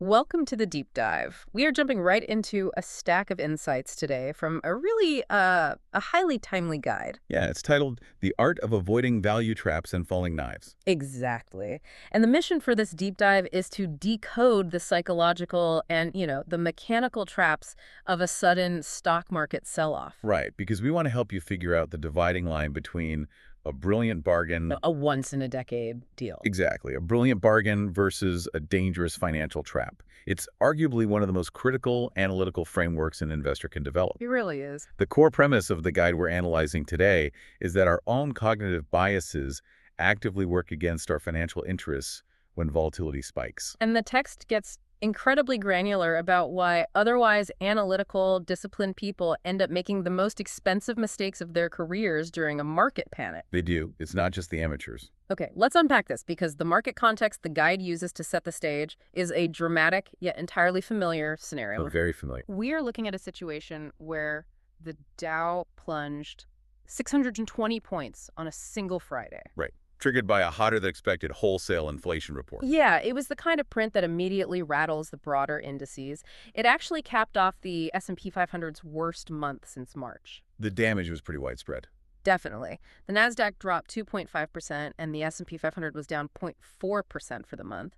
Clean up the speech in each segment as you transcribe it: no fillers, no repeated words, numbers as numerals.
Welcome to the deep dive. We are jumping right into a stack of insights today from a highly timely guide. Yeah, it's titled The Art of Avoiding Value Traps and Falling Knives. Exactly. And the mission for this deep dive is to decode the psychological and, the mechanical traps of a sudden stock market sell-off. Right, because we want to help you figure out the dividing line between a brilliant bargain, A once-in-a-decade deal. exactly, a brilliant bargain versus a dangerous financial trap. It's arguably one of the most critical analytical frameworks an investor can develop. It really is. The core premise of the guide we're analyzing today is that our own cognitive biases actively work against our financial interests when volatility spikes. And the text gets incredibly granular about why otherwise analytical, disciplined people end up making the most expensive mistakes of their careers during a market panic. They do. It's not just the amateurs. Okay, let's unpack this because the market context the guide uses to set the stage is a dramatic yet entirely familiar scenario. Oh, very familiar. We are looking at a situation where the Dow plunged 620 points on a single Friday. Right. Triggered by a hotter-than-expected wholesale inflation report. Yeah, it was the kind of print that immediately rattles the broader indices. It actually capped off the S&P 500's worst month since March. The damage was pretty widespread. Definitely. The Nasdaq dropped 2.5% and the S&P 500 was down 0.4% for the month.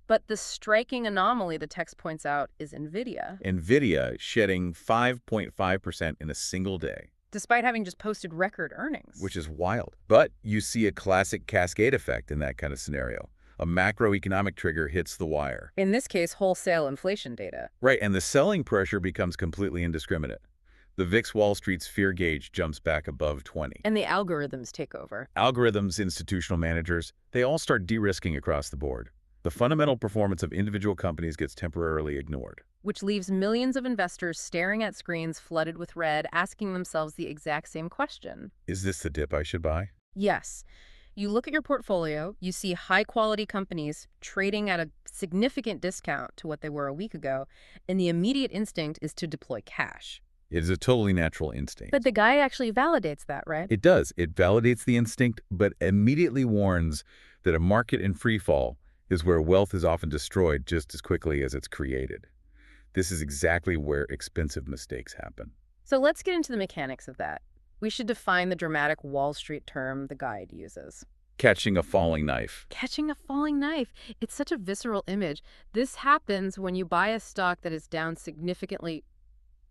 But the striking anomaly the text points out is NVIDIA. NVIDIA shedding 5.5% in a single day, Despite having just posted record earnings. which is wild. But you see a classic cascade effect in that kind of scenario. A macroeconomic trigger hits the wire. In this case, wholesale inflation data. Right, and the selling pressure becomes completely indiscriminate. The VIX Wall Street's fear gauge jumps back above 20. And the algorithms take over. Algorithms, institutional managers, they all start de-risking across the board. The fundamental performance of individual companies gets temporarily ignored. Which leaves millions of investors staring at screens flooded with red, asking themselves the exact same question. Is this the dip I should buy? Yes. You look at your portfolio, you see high-quality companies trading at a significant discount to what they were a week ago, and the immediate instinct is to deploy cash. It is a totally natural instinct. But the guide actually validates that, right? It does. It validates the instinct, but immediately warns that a market in free fall is where wealth is often destroyed just as quickly as it's created. This is exactly where expensive mistakes happen. So let's get into the mechanics of that. We should define the dramatic Wall Street term the guide uses. Catching a falling knife. Catching a falling knife. It's such a visceral image. This happens when you buy a stock that is down significantly,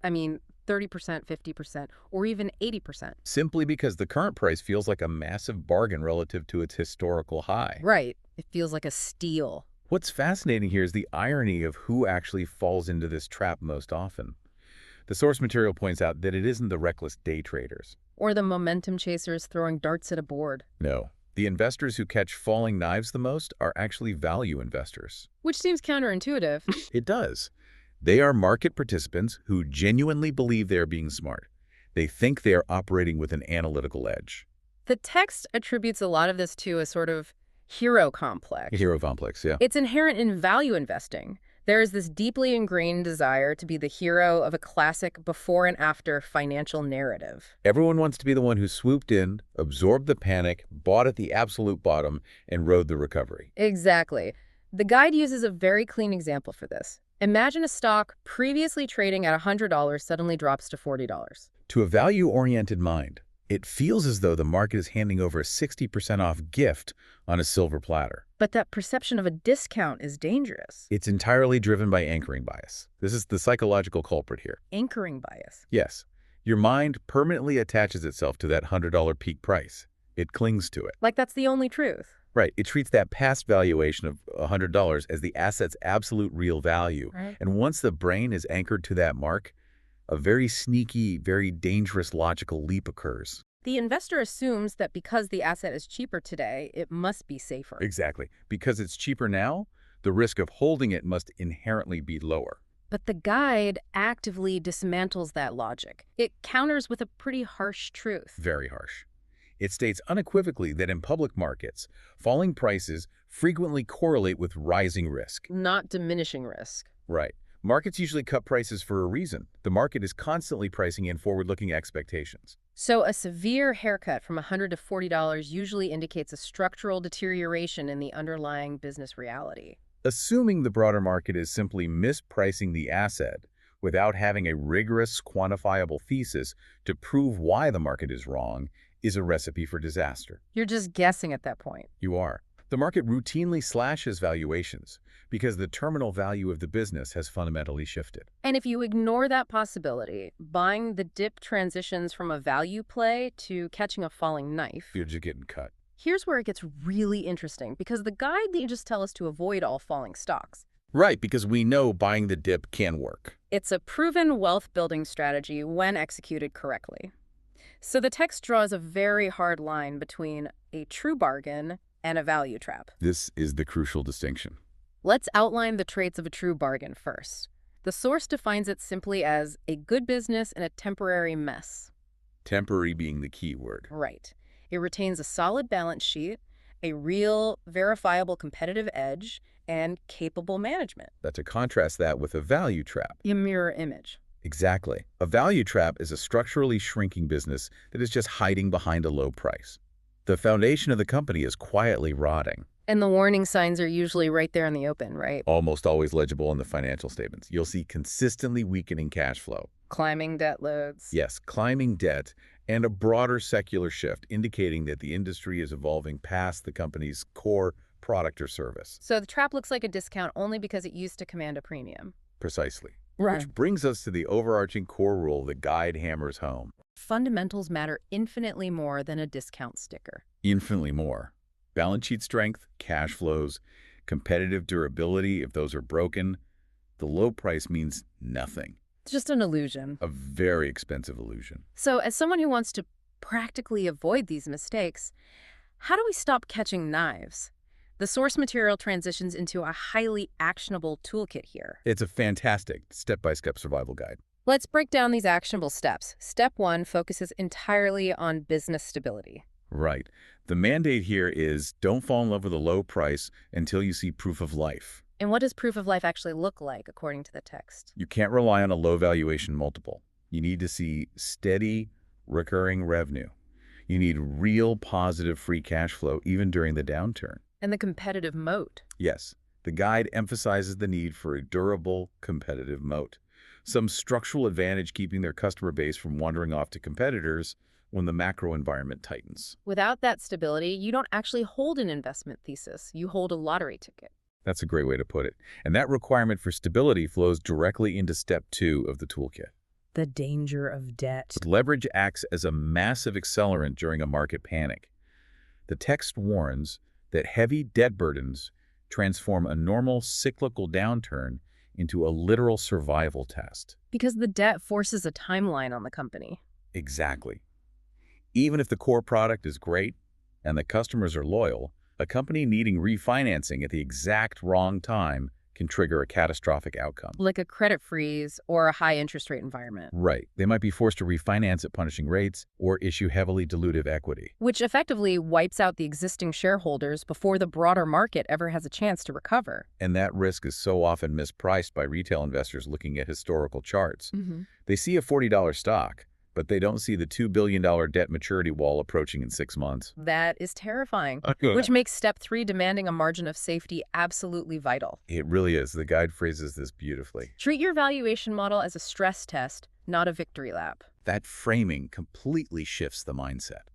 30%, 50%, or even 80%. Simply because the current price feels like a massive bargain relative to its historical high. Right. It feels like a steal. What's fascinating here is the irony of who actually falls into this trap most often. The source material points out that it isn't the reckless day traders. Or the momentum chasers throwing darts at a board. No. The investors who catch falling knives the most are actually value investors. Which seems counterintuitive. It does. They are market participants who genuinely believe they are being smart. They think they are operating with an analytical edge. The text attributes a lot of this to a sort of hero complex. A hero complex, yeah. It's inherent in value investing. There is this deeply ingrained desire to be the hero of a classic before and after financial narrative. Everyone wants to be the one who swooped in, absorbed the panic, bought at the absolute bottom, and rode the recovery. Exactly. The guide uses a very clean example for this. Imagine a stock previously trading at $100 suddenly drops to $40. To a value-oriented mind, it feels as though the market is handing over a 60% off gift on a silver platter. But that perception of a discount is dangerous. It's entirely driven by anchoring bias. This is the psychological culprit here. Anchoring bias. Yes, your mind permanently attaches itself to that $100 peak price. It clings to it. Like that's the only truth. Right, it treats that past valuation of $100 as the asset's absolute real value. Right. And once the brain is anchored to that mark, a very sneaky, very dangerous logical leap occurs. The investor assumes that because the asset is cheaper today, it must be safer. Exactly. Because it's cheaper now, the risk of holding it must inherently be lower. But the guide actively dismantles that logic. It counters with a pretty harsh truth. Very harsh. It states unequivocally that in public markets, falling prices frequently correlate with rising risk. Not diminishing risk. Right. Markets usually cut prices for a reason. The market is constantly pricing in forward-looking expectations. So a severe haircut from $100 to $40 usually indicates a structural deterioration in the underlying business reality. Assuming the broader market is simply mispricing the asset without having a rigorous, quantifiable thesis to prove why the market is wrong is a recipe for disaster. You're just guessing at that point. You are. The market routinely slashes valuations because the terminal value of the business has fundamentally shifted. And if you ignore that possibility, buying the dip transitions from a value play to catching a falling knife. You're just getting cut. Here's where it gets really interesting, because the guide didn't just tell us to avoid all falling stocks. Right, because we know buying the dip can work. It's a proven wealth-building strategy when executed correctly. So the text draws a very hard line between a true bargain and a value trap. This is the crucial distinction. Let's outline the traits of a true bargain first. The source defines it simply as a good business in a temporary mess. Temporary being the key word. Right. It retains a solid balance sheet, a real, verifiable competitive edge, and capable management. To contrast that with a value trap. A mirror image. Exactly. A value trap is a structurally shrinking business that is just hiding behind a low price. The foundation of the company is quietly rotting. And the warning signs are usually right there in the open, right? Almost always legible in the financial statements. You'll see consistently weakening cash flow. Climbing debt loads. Yes, climbing debt and a broader secular shift indicating that the industry is evolving past the company's core product or service. So the trap looks like a discount only because it used to command a premium. Precisely. Right. Which brings us to the overarching core rule the guide hammers home. Fundamentals matter infinitely more than a discount sticker. Infinitely more. Balance sheet strength, cash flows, competitive durability if those are broken. The low price means nothing. It's just an illusion. A very expensive illusion. So as someone who wants to practically avoid these mistakes, how do we stop catching knives? The source material transitions into a highly actionable toolkit here. It's a fantastic step-by-step survival guide. Let's break down these actionable steps. Step 1 focuses entirely on business stability. Right. The mandate here is don't fall in love with a low price until you see proof of life. And what does proof of life actually look like, according to the text? You can't rely on a low valuation multiple. You need to see steady, recurring revenue. You need real positive free cash flow even during the downturn. And the competitive moat. Yes, the guide emphasizes the need for a durable, competitive moat. Some structural advantage keeping their customer base from wandering off to competitors when the macro environment tightens. Without that stability, you don't actually hold an investment thesis. You hold a lottery ticket. That's a great way to put it. And that requirement for stability flows directly into step 2 of the toolkit. The danger of debt. Leverage acts as a massive accelerant during a market panic. The text warns that heavy debt burdens transform a normal cyclical downturn into a literal survival test. Because the debt forces a timeline on the company. Exactly. Even if the core product is great and the customers are loyal, a company needing refinancing at the exact wrong time can trigger a catastrophic outcome. Like a credit freeze or a high interest rate environment. Right. They might be forced to refinance at punishing rates or issue heavily dilutive equity. Which effectively wipes out the existing shareholders before the broader market ever has a chance to recover. And that risk is so often mispriced by retail investors looking at historical charts. They see a $40 stock, but they don't see the $2 billion debt maturity wall approaching in 6 months. That is terrifying, which makes step 3 demanding a margin of safety absolutely vital. It really is. The guide phrases this beautifully. Treat your valuation model as a stress test, not a victory lap. That framing completely shifts the mindset.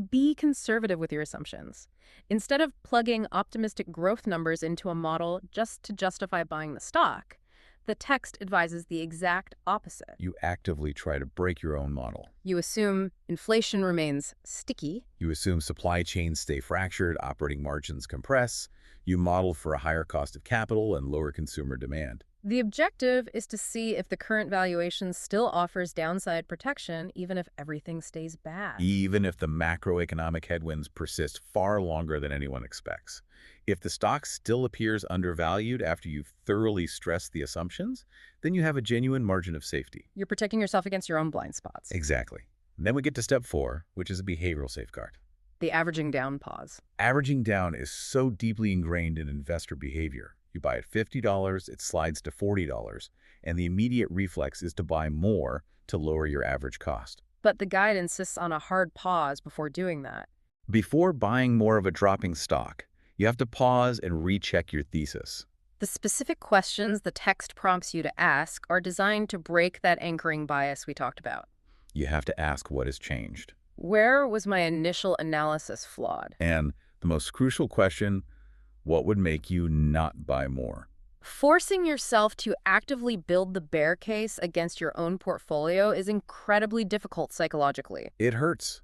Be conservative with your assumptions. Instead of plugging optimistic growth numbers into a model just to justify buying the stock, the text advises the exact opposite. You actively try to break your own model. You assume inflation remains sticky. You assume supply chains stay fractured, operating margins compress. You model for a higher cost of capital and lower consumer demand. The objective is to see if the current valuation still offers downside protection, even if everything stays bad. Even if the macroeconomic headwinds persist far longer than anyone expects. If the stock still appears undervalued after you've thoroughly stressed the assumptions, then you have a genuine margin of safety. You're protecting yourself against your own blind spots. Exactly. And then we get to step 4, which is a behavioral safeguard. The averaging down pause. Averaging down is so deeply ingrained in investor behavior. You buy at $50, it slides to $40, and the immediate reflex is to buy more to lower your average cost. But the guide insists on a hard pause before doing that. Before buying more of a dropping stock, you have to pause and recheck your thesis. The specific questions the text prompts you to ask are designed to break that anchoring bias we talked about. You have to ask what has changed. Where was my initial analysis flawed? And the most crucial question, what would make you not buy more? Forcing yourself to actively build the bear case against your own portfolio is incredibly difficult psychologically. It hurts.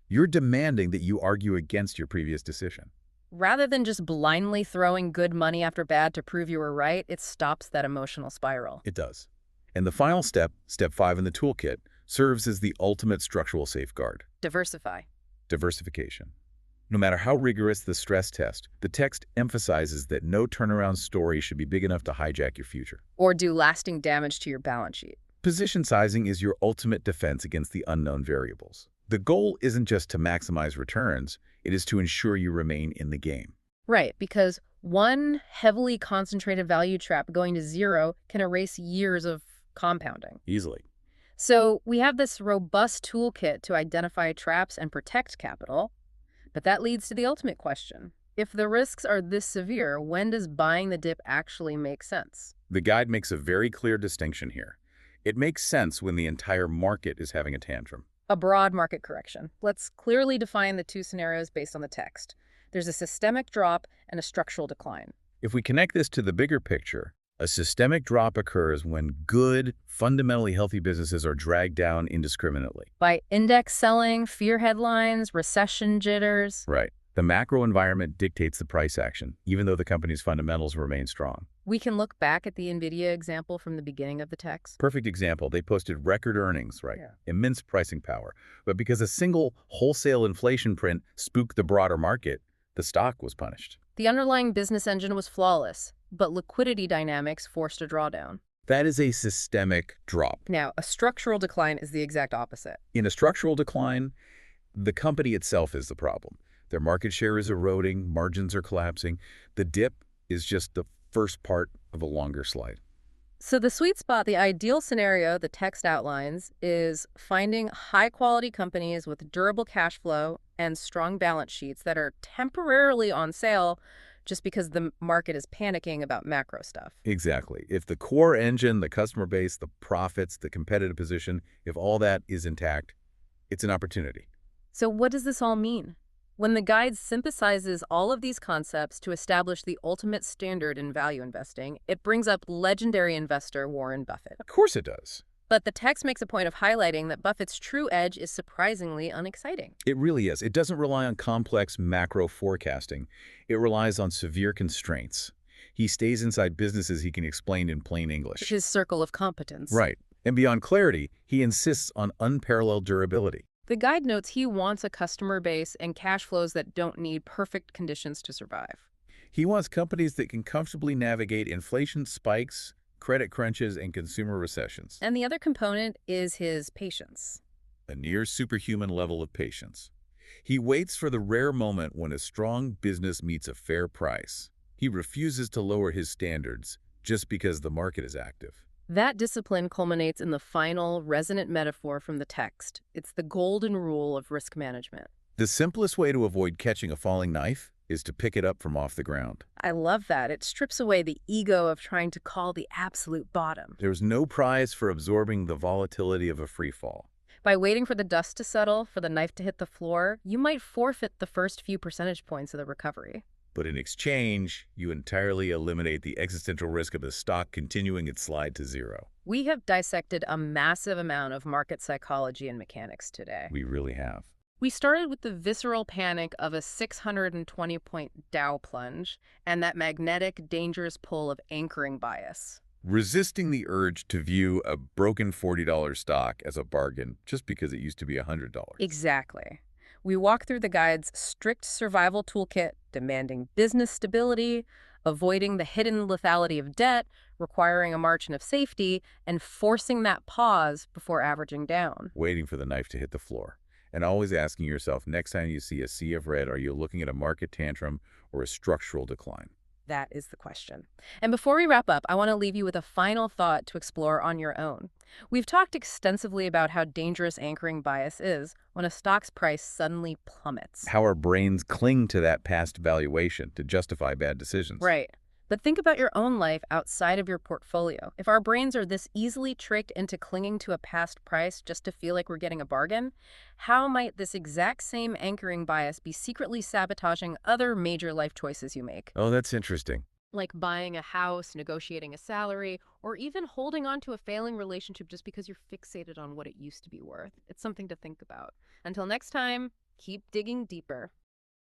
You're demanding that you argue against your previous decision. Rather than just blindly throwing good money after bad to prove you were right, it stops that emotional spiral. It does. And the final step, step 5 in the toolkit, serves as the ultimate structural safeguard. Diversify. Diversification. No matter how rigorous the stress test, the text emphasizes that no turnaround story should be big enough to hijack your future. Or do lasting damage to your balance sheet. Position sizing is your ultimate defense against the unknown variables. The goal isn't just to maximize returns, it is to ensure you remain in the game. Right, because one heavily concentrated value trap going to zero can erase years of compounding. Easily. So we have this robust toolkit to identify traps and protect capital, but that leads to the ultimate question. If the risks are this severe, when does buying the dip actually make sense? The guide makes a very clear distinction here. It makes sense when the entire market is having a tantrum. A broad market correction. Let's clearly define the two scenarios based on the text. There's a systemic drop and a structural decline. If we connect this to the bigger picture, a systemic drop occurs when good, fundamentally healthy businesses are dragged down indiscriminately. By index selling, fear headlines, recession jitters. Right. The macro environment dictates the price action, even though the company's fundamentals remain strong. We can look back at the NVIDIA example from the beginning of the text. Perfect example. They posted record earnings, right? Yeah. Immense pricing power. But because a single wholesale inflation print spooked the broader market, the stock was punished. The underlying business engine was flawless, but liquidity dynamics forced a drawdown. That is a systemic drop. Now, a structural decline is the exact opposite. In a structural decline, the company itself is the problem. Their market share is eroding, margins are collapsing. The dip is just the first part of a longer slide. So the sweet spot, the ideal scenario the text outlines, is finding high-quality companies with durable cash flow and strong balance sheets that are temporarily on sale just because the market is panicking about macro stuff. Exactly. If the core engine, the customer base, the profits, the competitive position, if all that is intact, it's an opportunity. So what does this all mean? When the guide synthesizes all of these concepts to establish the ultimate standard in value investing, it brings up legendary investor Warren Buffett. Of course it does. But the text makes a point of highlighting that Buffett's true edge is surprisingly unexciting. It really is. It doesn't rely on complex macro forecasting. It relies on severe constraints. He stays inside businesses he can explain in plain English. His circle of competence. Right. And beyond clarity, he insists on unparalleled durability. The guide notes he wants a customer base and cash flows that don't need perfect conditions to survive. He wants companies that can comfortably navigate inflation spikes, credit crunches, and consumer recessions. And the other component is his patience. A near superhuman level of patience. He waits for the rare moment when a strong business meets a fair price. He refuses to lower his standards just because the market is active. That discipline culminates in the final, resonant metaphor from the text. It's the golden rule of risk management. The simplest way to avoid catching a falling knife is to pick it up from off the ground. I love that. It strips away the ego of trying to call the absolute bottom. There's no prize for absorbing the volatility of a free fall. By waiting for the dust to settle, for the knife to hit the floor, you might forfeit the first few percentage points of the recovery. But in exchange, you entirely eliminate the existential risk of the stock continuing its slide to zero. We have dissected a massive amount of market psychology and mechanics today. We really have. We started with the visceral panic of a 620-point Dow plunge and that magnetic, dangerous pull of anchoring bias. Resisting the urge to view a broken $40 stock as a bargain just because it used to be $100. Exactly. We walk through the guide's strict survival toolkit, demanding business stability, avoiding the hidden lethality of debt, requiring a margin of safety, and forcing that pause before averaging down. Waiting for the knife to hit the floor. And always asking yourself, next time you see a sea of red, are you looking at a market tantrum or a structural decline? That is the question. And before we wrap up, I want to leave you with a final thought to explore on your own. We've talked extensively about how dangerous anchoring bias is when a stock's price suddenly plummets. How our brains cling to that past valuation to justify bad decisions. Right. But think about your own life outside of your portfolio. If our brains are this easily tricked into clinging to a past price just to feel like we're getting a bargain, how might this exact same anchoring bias be secretly sabotaging other major life choices you make? Oh, that's interesting. Like buying a house, negotiating a salary, or even holding on to a failing relationship just because you're fixated on what it used to be worth. It's something to think about. Until next time, keep digging deeper.